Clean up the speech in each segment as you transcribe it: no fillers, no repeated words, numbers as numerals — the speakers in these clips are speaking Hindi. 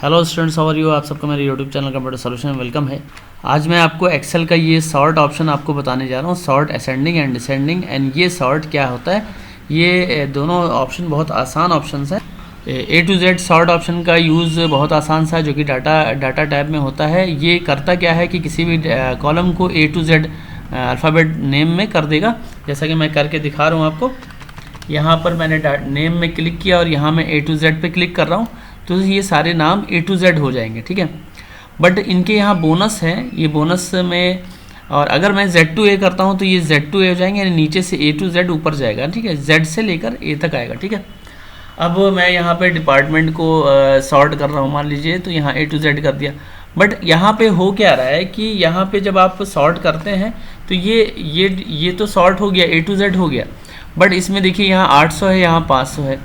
Hello students, how are you. आप सबका मेरे यूट्यूब चैनल कंप्यूटर सॉल्यूशन में वेलकम है। आज मैं आपको एक्सेल का ये सॉर्ट ऑप्शन आपको बताने जा रहा हूँ, sort ascending and descending. And ये सॉर्ट क्या होता है, ये दोनों ऑप्शन बहुत आसान ऑप्शंस हैं। ए टू जेड सॉर्ट ऑप्शन का यूज़ बहुत आसान सा है, जो कि डाटा टाइप में होता है। ये करता क्या है कि किसी भी कॉलम को ए टू जेड अल्फ़ाबेट नेम में कर देगा, जैसा कि मैं करके दिखा रहा हूँ आपको। यहाँ पर मैंने नेम में क्लिक किया और यहाँ मैं ए टू जेड पे क्लिक कर रहा हूँ, तो ये सारे नाम ए टू जेड हो जाएंगे, ठीक है। बट इनके यहाँ बोनस है, ये बोनस में, और अगर मैं Z2A करता हूँ तो ये Z2A हो जाएंगे, यानी नीचे से A to Z ऊपर जाएगा, ठीक है, Z से लेकर A तक आएगा, ठीक है। अब मैं यहाँ पे डिपार्टमेंट को सॉर्ट कर रहा हूँ, मान लीजिए, तो यहाँ A to Z कर दिया। बट यहाँ पे हो क्या रहा है कि यहाँ पे जब आप सॉर्ट करते हैं तो ये तो सॉर्ट हो गया, A to Z हो गया। बट इसमें देखिए यहाँ 800 है, यहाँ 500 है।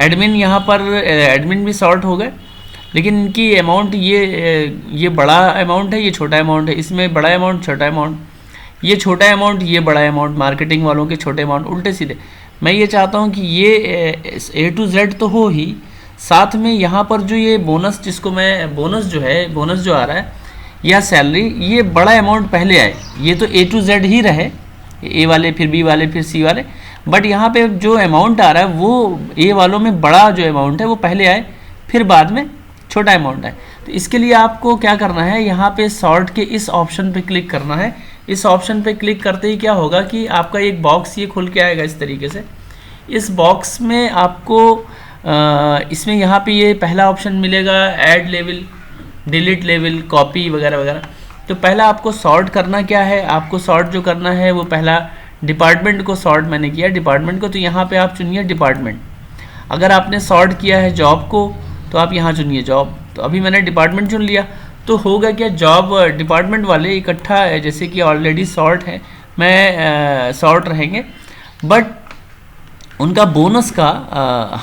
एडमिन यहाँ पर एडमिन भी सॉर्ट हो गए, लेकिन इनकी अमाउंट ये बड़ा अमाउंट है, ये छोटा अमाउंट है। इसमें बड़ा अमाउंट, छोटा अमाउंट, ये छोटा अमाउंट, ये बड़ा अमाउंट, मार्केटिंग वालों के छोटे अमाउंट, उल्टे सीधे। मैं ये चाहता हूँ कि ये A to Z तो हो ही, साथ में यहाँ पर जो ये बोनस, जिसको मैं बोनस जो आ रहा है या सैलरी, ये बड़ा अमाउंट पहले आए। ये तो A to Z ही रहे, ए वाले, फिर बी वाले, फिर सी वाले, बट यहाँ पे जो अमाउंट आ रहा है वो ए वालों में बड़ा जो अमाउंट है वो पहले आए, फिर बाद में छोटा अमाउंट आए। तो इसके लिए आपको क्या करना है, यहाँ पे सॉर्ट के इस ऑप्शन पे क्लिक करना है। इस ऑप्शन पे क्लिक करते ही क्या होगा कि आपका एक बॉक्स ये खुल के आएगा इस तरीके से। इस बॉक्स में आपको इसमें यहाँ पे ये पहला ऑप्शन मिलेगा, add level, delete level, copy वगैरह वगैरह। तो पहला आपको सॉर्ट करना क्या है, आपको सॉर्ट जो करना है वो पहला डिपार्टमेंट को सॉर्ट मैंने किया, डिपार्टमेंट को, तो यहाँ पे आप चुनिए डिपार्टमेंट। अगर आपने सॉर्ट किया है जॉब को तो आप यहाँ चुनिए जॉब। तो अभी मैंने डिपार्टमेंट चुन लिया, तो होगा क्या, जॉब डिपार्टमेंट वाले इकट्ठा, जैसे कि ऑलरेडी सॉर्ट है, मैं सॉर्ट रहेंगे, बट उनका बोनस का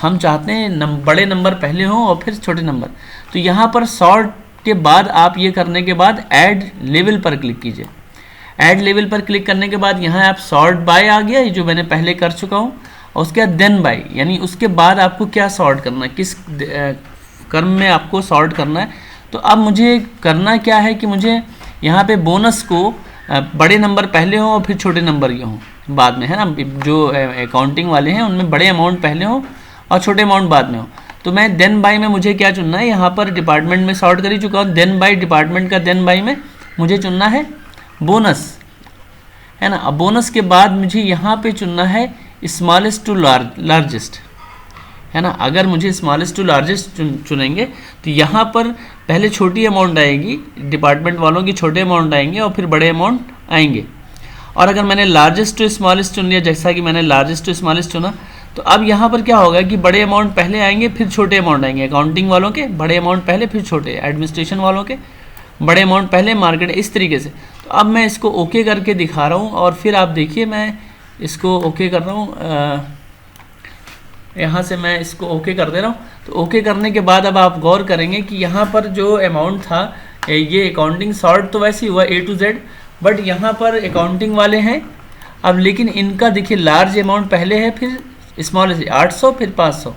हम चाहते हैं बड़े नंबर पहले हों और फिर छोटे नंबर। तो यहाँ पर सॉर्ट के बाद आप ये करने के बाद ऐड लेवल पर क्लिक कीजिए। ऐड लेवल पर क्लिक करने के बाद यहाँ आप सॉर्ट बाय आ गया, जो मैंने पहले कर चुका हूँ, और उसके बाद देन बाय, यानी उसके बाद आपको क्या सॉर्ट करना है, किस क्रम में आपको सॉर्ट करना है। तो अब मुझे करना क्या है कि मुझे यहाँ पे बोनस को बड़े नंबर पहले हों और फिर छोटे नंबर ये हों बाद में, है ना। जो अकाउंटिंग वाले हैं उनमें बड़े अमाउंट पहले हों और छोटे अमाउंट बाद में हो। तो मैं देन बाय में मुझे क्या चुनना है, यहाँ पर डिपार्टमेंट में सॉर्ट कर ही चुका हूँ, देन बाय, डिपार्टमेंट का देन बाय में मुझे चुनना है बोनस, है ना। अब बोनस के बाद मुझे यहाँ पे चुनना है स्मॉलेस्ट टू लार्जेस्ट, है ना। अगर मुझे स्मॉलेस्ट टू लार्जेस्ट चुनेंगे तो यहाँ पर पहले छोटी अमाउंट आएगी, डिपार्टमेंट वालों की छोटे अमाउंट आएंगे और फिर बड़े अमाउंट आएंगे। और अगर मैंने लार्जेस्ट टू स्मॉलेस्ट चुन लिया, जैसा कि मैंने लार्जेस्ट टू स्मॉलेस्ट चुना, तो अब यहाँ पर क्या होगा कि बड़े अमाउंट पहले आएंगे, फिर छोटे अमाउंट आएंगे। अकाउंटिंग वालों के बड़े अमाउंट पहले, फिर छोटे, एडमिनिस्ट्रेशन वालों के बड़े अमाउंट पहले, मार्केट, इस तरीके से। तो अब मैं इसको ओके करके दिखा रहा हूँ, और फिर आप देखिए मैं इसको ओके कर रहा हूँ, यहाँ से मैं इसको ओके कर दे रहा हूँ। तो ओके करने के बाद अब आप गौर करेंगे कि यहाँ पर जो अमाउंट था, ये अकाउंटिंग सॉर्ट तो वैसे ही हुआ A to Z, बट यहाँ पर अकाउंटिंग वाले हैं अब, लेकिन इनका देखिए लार्ज अमाउंट पहले है, फिर स्मॉल 800, फिर 500,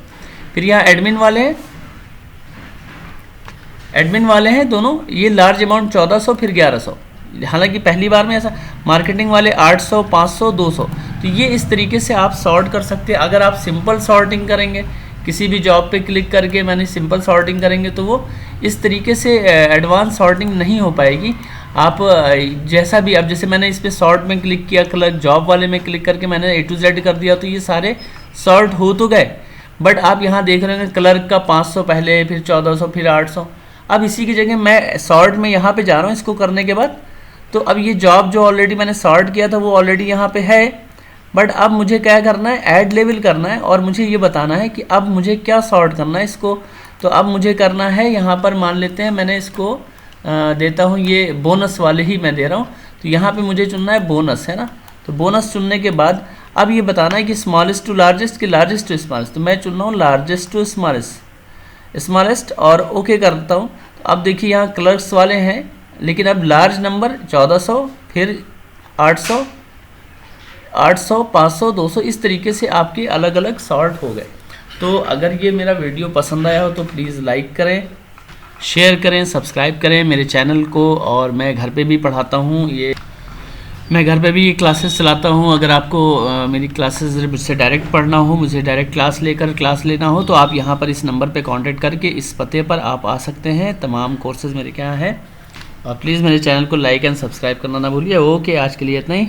फिर यहाँ एडमिन वाले हैं दोनों, ये लार्ज अमाउंट 1400, फिर 1100। हालांकि पहली बार में ऐसा, मार्केटिंग वाले 800, 500, 200। तो ये इस तरीके से आप सॉर्ट कर सकते हैं। अगर आप सिंपल सॉर्टिंग करेंगे, किसी भी जॉब पे क्लिक करके मैंने सिंपल सॉर्टिंग करेंगे, तो वो इस तरीके से एडवांस सॉर्टिंग नहीं हो पाएगी। आप जैसा भी, अब जैसे मैंने इस पर सॉर्ट में क्लिक किया, क्लर्क जॉब वाले में क्लिक करके मैंने A to Z कर दिया, तो ये सारे सॉर्ट हो तो गए, बट आप यहाँ देख रहे हैं क्लर्क का 500 पहले, फिर 1400, फिर 800। अब इसी की जगह मैं सॉर्ट में यहाँ पे जा रहा हूँ इसको करने के बाद। तो अब ये जॉब जो ऑलरेडी मैंने सॉर्ट किया था वो ऑलरेडी यहाँ पे है, बट अब मुझे क्या करना है, ऐड लेवल करना है, और मुझे ये बताना है कि अब मुझे क्या सॉर्ट करना है इसको। तो अब मुझे करना है, यहाँ पर मान लेते हैं मैंने इसको देता हूँ, ये बोनस वाले ही मैं दे रहा हूँ। तो यहाँ पे मुझे चुनना है बोनस, है ना। तो बोनस चुनने के बाद अब ये बताना है कि स्मॉलेस्ट टू लार्जेस्ट, कि लार्जेस्ट टू स्मॉलेस्ट। तो मैं चुन रहा हूँ लार्जेस्ट टू स्मॉलेस्ट, और ओके करता हूँ। तो अब देखिए यहाँ क्लर्क्स वाले हैं, लेकिन अब लार्ज नंबर 1400, फिर 800, 500, 200, इस तरीके से आपके अलग अलग सॉर्ट हो गए। तो अगर ये मेरा वीडियो पसंद आया हो तो प्लीज़ लाइक करें, शेयर करें, सब्सक्राइब करें मेरे चैनल को। और मैं घर पे भी पढ़ाता हूँ, मैं घर पे भी क्लासेस चलाता हूँ। अगर आपको मेरी क्लासेस मुझसे डायरेक्ट पढ़ना हो, मुझे डायरेक्ट क्लास लेना हो, तो आप यहाँ पर इस नंबर पे कांटेक्ट करके इस पते पर आप आ सकते हैं। तमाम कोर्सेज़ मेरे क्या हैं। और प्लीज़ मेरे चैनल को लाइक एंड सब्सक्राइब करना ना भूलिए। ओके, आज के लिए इतना ही।